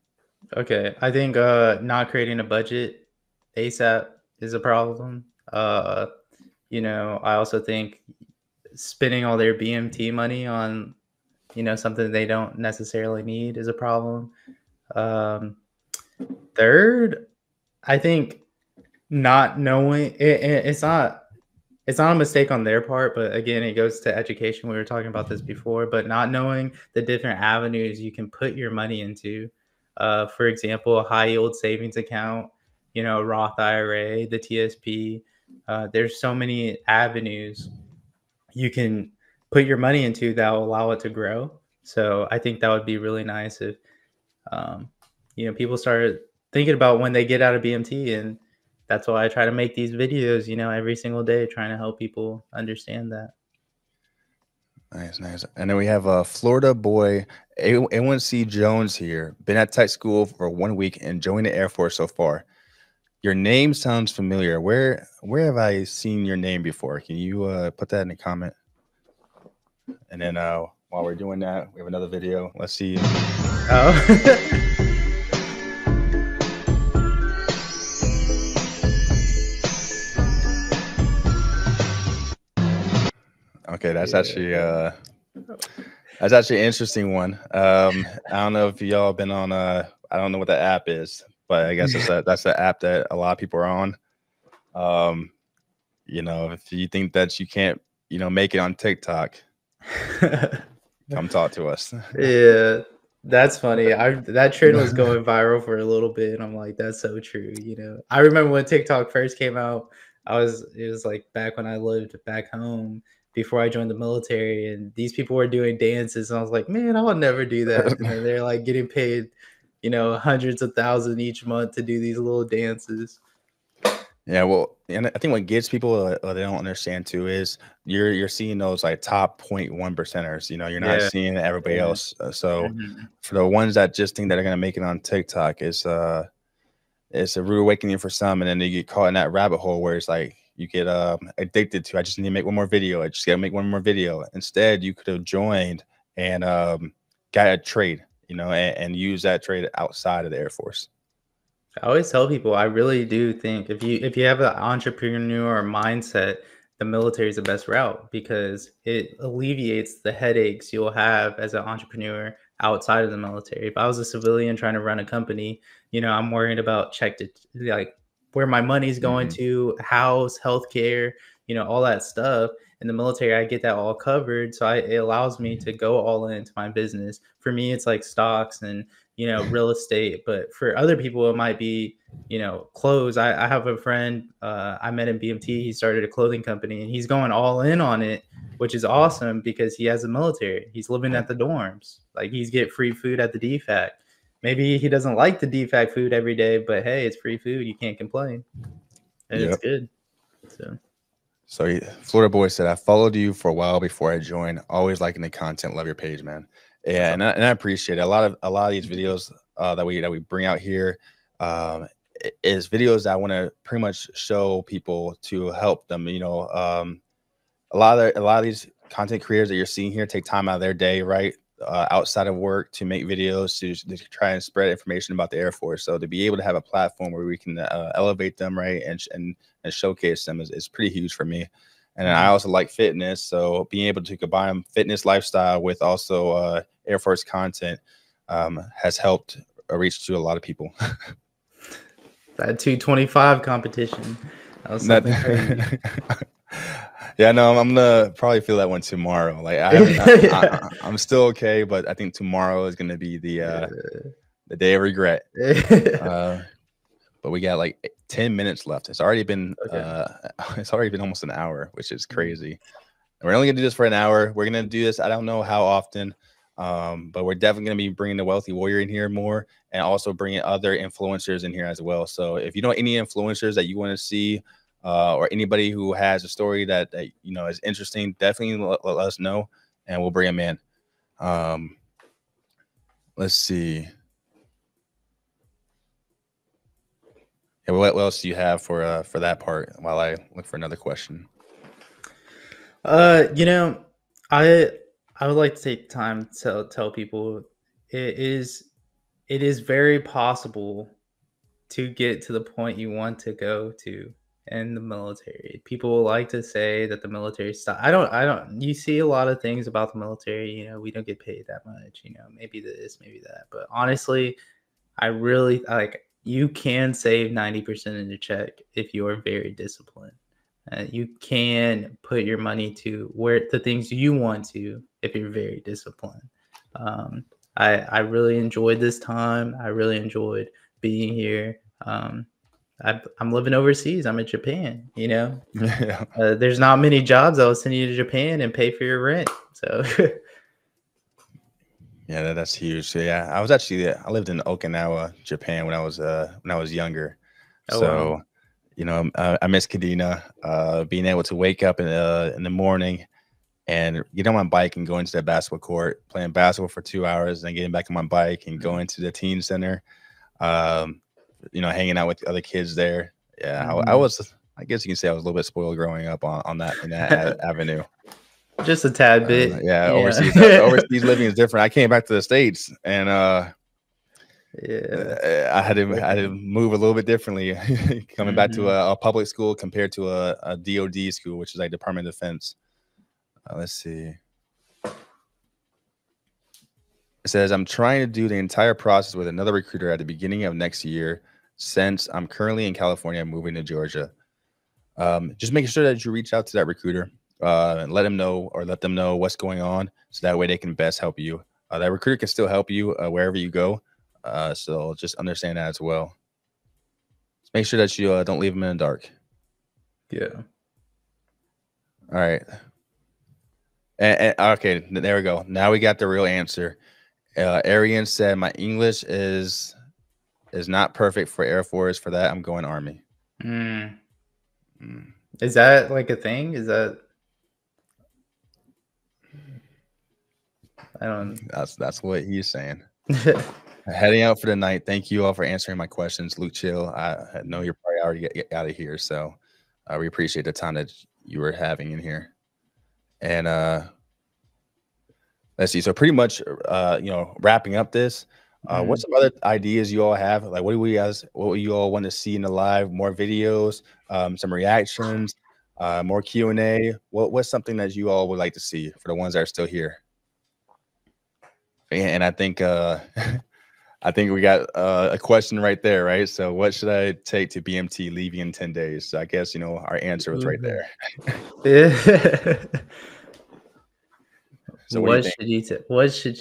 Okay. I think not creating a budget ASAP is a problem. I also think spending all their BMT money on, something they don't necessarily need is a problem. Third, I think not knowing it's not a mistake on their part, but again, it goes to education. We were talking about this before, but not knowing the different avenues you can put your money into. For example, a high yield savings account, Roth IRA, the TSP. There's so many avenues you can put your money into that will allow it to grow. So I think that would be really nice if, people started thinking about when they get out of BMT. And that's why I try to make these videos, every single day, trying to help people understand that. Nice. And then we have a Florida boy, A1C Jones here. Been at tech school for 1 week and joined the Air Force so far. Your name sounds familiar. Where have I seen your name before? Can you put that in the comment? And then while we're doing that, we have another video. Let's see. Oh. Okay, that's actually an interesting one. I don't know if y'all been on I don't know what the app is, but I guess that's the app that a lot of people are on. If you think that you can't, make it on TikTok, come talk to us. Yeah, that's funny. That trend was going viral for a little bit, and I'm like, that's so true. I remember when TikTok first came out. It was like back when I lived back home before I joined the military, and these people were doing dances, and I was like, man, I would never do that. And they're like getting paid, hundreds of thousands each month to do these little dances. Yeah, well, and I think what gets people they don't understand too is you're seeing those like top 0.1 percenters. You know, you're not Yeah. seeing everybody Yeah. else. So Mhm. for the ones that just think that are gonna make it on TikTok, it's a rude awakening for some, and then they get caught in that rabbit hole where it's like you get addicted to. I just need to make one more video. I just gotta make one more video. Instead, you could have joined and got a trade, you know, and use that trade outside of the Air Force. I always tell people I really do think if you have an entrepreneur mindset, the military is the best route because it alleviates the headaches you'll have as an entrepreneur outside of the military. If I was a civilian trying to run a company, I'm worried about like where my money's going Mhm. to, house, healthcare, all that stuff. In the military, I get that all covered, so it allows me to go all into my business. For me, it's like stocks and real estate. But for other people, it might be, clothes. I have a friend I met in BMT. He started a clothing company and he's going all in on it, which is awesome because he has a military. He's living at the dorms. Like he's get free food at the DFAC. Maybe he doesn't like the DFAC food every day, but hey, it's free food. You can't complain. And it's Yep. good. So Florida Boy said, I followed you for a while before I joined. Always liking the content. Love your page, man. Yeah, and I appreciate it. A lot of these videos that we bring out here is videos that I want to pretty much show people to help them. A lot of these content creators that you're seeing here take time out of their day, right, outside of work to make videos to try and spread information about the Air Force. So to be able to have a platform where we can elevate them, right, and showcase them is pretty huge for me. And I also like fitness, so being able to combine fitness lifestyle with also Air Force content has helped reach to a lot of people. That 225 competition. That was something crazy. Yeah, no, I'm gonna probably feel that one tomorrow. Like I'm still okay, but I think tomorrow is gonna be the day of regret. But we got like 10 minutes left. It's already been almost an hour, which is crazy. And we're only gonna do this for an hour. We're gonna do this. I don't know how often, but we're definitely gonna be bringing the Wealthy Warrior in here more, and also bringing other influencers in here as well. So if you know any influencers that you want to see, or anybody who has a story that is interesting, definitely let us know, and we'll bring them in. Let's see. Yeah, what else do you have for that part while I look for another question? I would like to take time to tell people it is very possible to get to the point you want to go to in the military. People like to say that the military stuff. I don't. You see a lot of things about the military. We don't get paid that much. Maybe this, maybe that. But honestly, I really like. You can save 90% of your check if you are very disciplined. You can put your money to where the things you want to if you're very disciplined. I really enjoyed this time. I really enjoyed being here. I'm living overseas. I'm in Japan. Yeah. There's not many jobs that will send you to Japan and pay for your rent. So yeah, that's huge. So yeah, I lived in Okinawa, Japan when I was younger. Oh, So wow. I miss Kadena, being able to wake up in the morning and get on my bike and go into the basketball court, playing basketball for 2 hours, and then getting back on my bike and going to the teen center, hanging out with other kids there. Yeah, I guess you can say I was a little bit spoiled growing up on that in that avenue. Just a tad bit. Yeah, overseas living is different. I came back to the States and yeah, I had to move a little bit differently, coming back to a public school compared to a DoD school, which is like Department of Defense. Let's see. It says, I'm trying to do the entire process with another recruiter at the beginning of next year. Since I'm currently in California, moving to Georgia. Just making sure that you reach out to that recruiter and let them know what's going on, so that way they can best help you. That recruiter can still help you wherever you go. So just understand that as well. Just make sure that you don't leave them in the dark. Yeah. All right. And okay, there we go. Now we got the real answer. Arian said, my English is not perfect for Air Force. For that, I'm going Army. Is that like a thing? Is that I don't. That's what he's saying. Heading out for the night. Thank you all for answering my questions, Luke Chill. I know you're probably already get out of here, so we appreciate the time that you were having in here. And let's see. So pretty much, wrapping up this. What's some other ideas you all have? Like, what do you all want to see in the live? More videos, some reactions, more Q&A. What's something that you all would like to see for the ones that are still here? And I think I think we got a question right there, right? So what should I take to BMT leaving in 10 days? So I guess, our answer was right there. So what should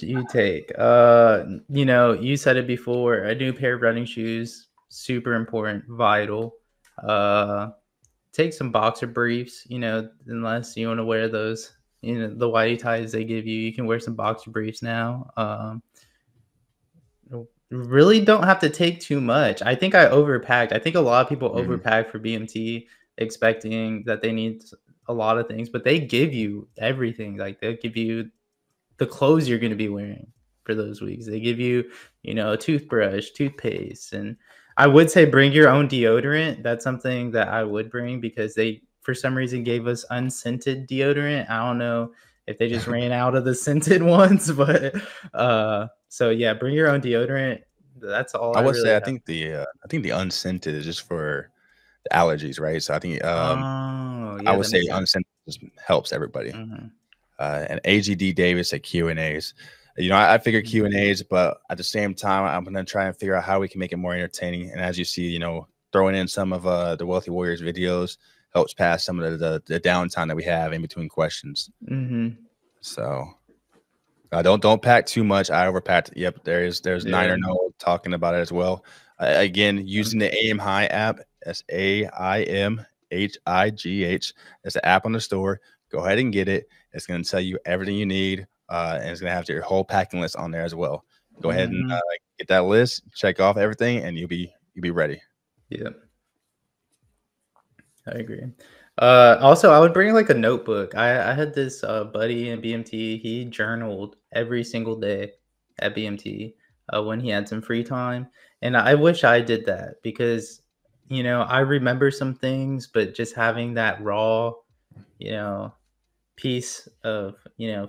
you take? You said it before, a new pair of running shoes, super important, vital. Take some boxer briefs, unless you want to wear those, the whitey ties they give you. You can wear some boxer briefs now. Really don't have to take too much. I think I overpacked. I think a lot of people overpack for BMT, expecting that they need a lot of things, but they give you everything. Like, they'll give you the clothes you're going to be wearing for those weeks. They give you, a toothbrush, toothpaste. And I would say bring your own deodorant. That's something that I would bring, because they, for some reason, gave us unscented deodorant. I don't know if they just ran out of the scented ones, but so yeah, bring your own deodorant. That's all. I would say I think the unscented is just for the allergies, right? So I think I would say unscented just helps everybody. And AGD Davis at Q&As. I figure Q&As, but at the same time, I'm going to try and figure out how we can make it more entertaining. And as you see, throwing in some of the Wealthy Warriors videos helps pass some of the downtime that we have in between questions. So don't pack too much. I overpacked. Yep, there's 9 or no talking about it as well. Again, using the Aim High app. That's AIMHIGH. It's the app on the store. Go ahead and get it. It's going to tell you everything you need, and it's going to have your whole packing list on there as well. Go ahead and get that list, check off everything, and you'll be ready. Yeah, I agree. Also, I would bring like a notebook. I had this buddy in BMT. He journaled every single day at BMT when he had some free time, and I wish I did that, because I remember some things, but just having that raw, piece of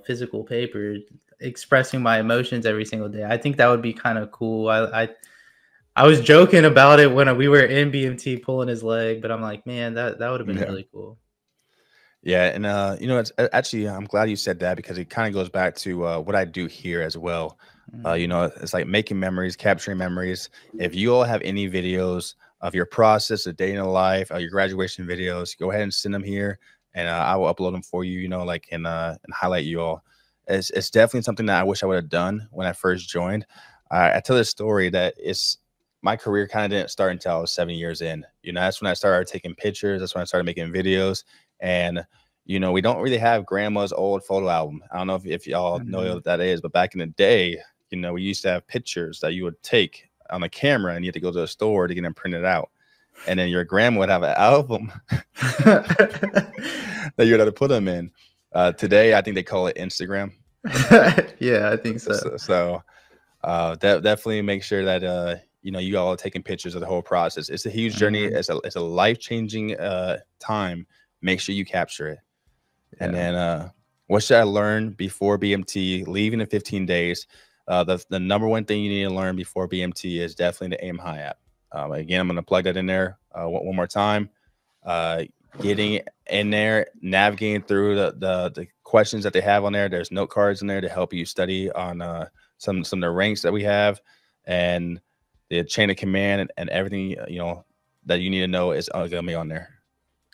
physical paper expressing my emotions every single day, I think that would be kind of cool. I was joking about it when we were in BMT pulling his leg, but I'm like, man, that would have been really cool. Yeah, and it's actually, I'm glad you said that, because it kind of goes back to what I do here as well. It's like making memories, capturing memories. If you all have any videos of your process, a day in the life, your graduation videos, go ahead and send them here, and I will upload them for you. And highlight you all. It's definitely something that I wish I would have done when I first joined. I tell this story that my career kind of didn't start until I was 7 years in. That's when I started taking pictures. That's when I started making videos. And, we don't really have grandma's old photo album. I don't know if y'all know what that is, but back in the day, we used to have pictures that you would take on a camera, and you had to go to the store to get them printed out. And then your grandma would have an album that you would have to put them in. Today, I think they call it Instagram. Yeah, I think so. So definitely make sure that, you all are taking pictures of the whole process. It's a huge journey. It's a life-changing time. Make sure you capture it. And then what should I learn before BMT, leaving in 15 days? The number one thing you need to learn before BMT is definitely the Aim High app. Again, I'm going to plug that in there one more time. Getting in there, navigating through the questions that they have on there. There's note cards in there to help you study on some of the ranks that we have, and the chain of command and everything that you need to know is going to be on there.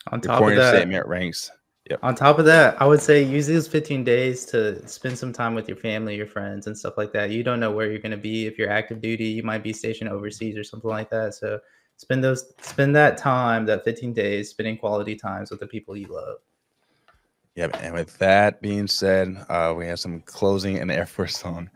On top of that, statement, ranks. Yep. On top of that, I would say use these 15 days to spend some time with your family, your friends, and stuff like that. You don't know where you're going to be. If you're active duty, you might be stationed overseas or something like that. So spend that time, that 15 days, spending quality times with the people you love. Yeah, and with that being said, we have some closing and Air Force on.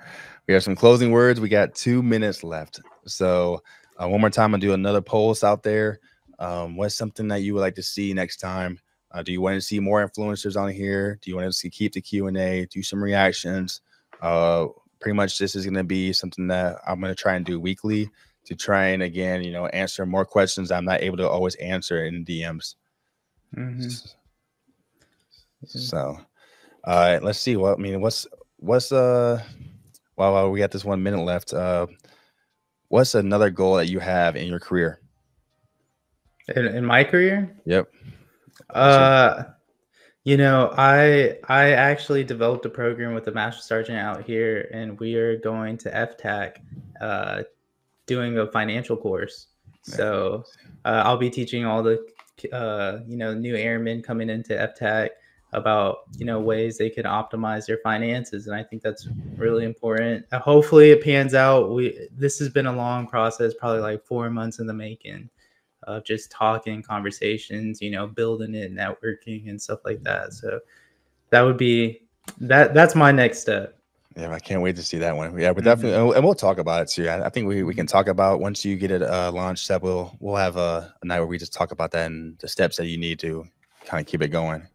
We have some closing words. We got 2 minutes left. So one more time, I'll do another polls out there. What's something that you would like to see next time? Do you want to see more influencers on here? Do you want to see keep the Q&A, do some reactions? Pretty much this is going to be something that I'm going to try and do weekly to try and, again, you know, answer more questions I'm not able to always answer in DMs. Mm-hmm. So, let's see. Well, I mean, what's while we got this 1 minute left, what's another goal that you have in your career? In my career? Yep. You know, I actually developed a program with a master sergeant out here, and we are going to FTAC, doing a financial course. So I'll be teaching all the you know, new airmen coming into FTAC about, you know, ways they can optimize their finances, and I think that's really important. Hopefully it pans out. This has been a long process, probably like 4 months in the making, of just talking, conversations, you know, building it, networking and stuff like that. So that would be that's my next step. Yeah, I can't wait to see that one. Yeah, but definitely, and we'll talk about it too. I think we can talk about once you get it launched. That we'll have a night where we just talk about that and the steps that you need to kind of keep it going.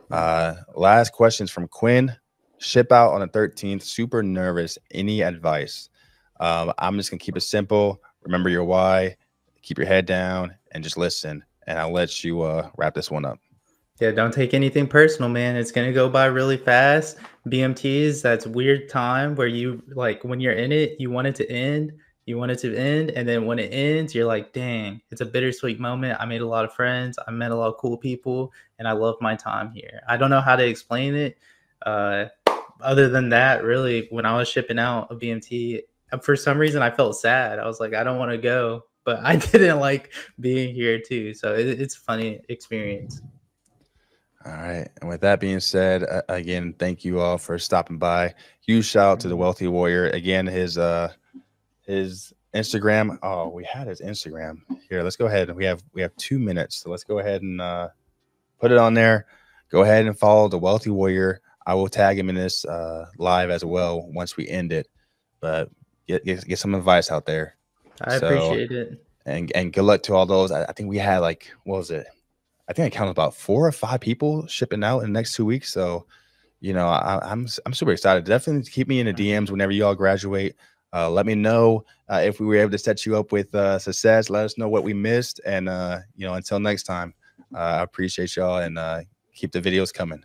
Last questions from Quinn. Ship out on the 13th. Super nervous. Any advice? I'm just gonna keep it simple. Remember your why. Keep your head down and just listen. And I'll let you wrap this one up. Yeah, don't take anything personal, man. It's gonna go by really fast. BMTs, that's weird time where you, like, when you're in it, you want it to end. You want it to end, and then when it ends, you're like, dang, it's a bittersweet moment. I made a lot of friends. I met a lot of cool people, and I love my time here. I don't know how to explain it. Other than that, really, when I was shipping out a BMT, for some reason, I felt sad. I was like, I don't want to go, but I didn't like being here too. So it's a funny experience. All right. And with that being said, again, thank you all for stopping by. Huge shout out to the Wealthy Warrior. Again, his Instagram. Oh, we had his Instagram here. Let's go ahead. We have 2 minutes. So let's go ahead and put it on there. Go ahead and follow the Wealthy Warrior. I will tag him in this live as well once we end it. But get some advice out there. I appreciate it. And good luck to all those. I think we had, like, what was it? I think I counted about 4 or 5 people shipping out in the next 2 weeks. So, you know, I'm super excited. Definitely keep me in the DMs whenever you all graduate. Let me know if we were able to set you up with success. Let us know what we missed. And, you know, until next time, I appreciate y'all, and keep the videos coming.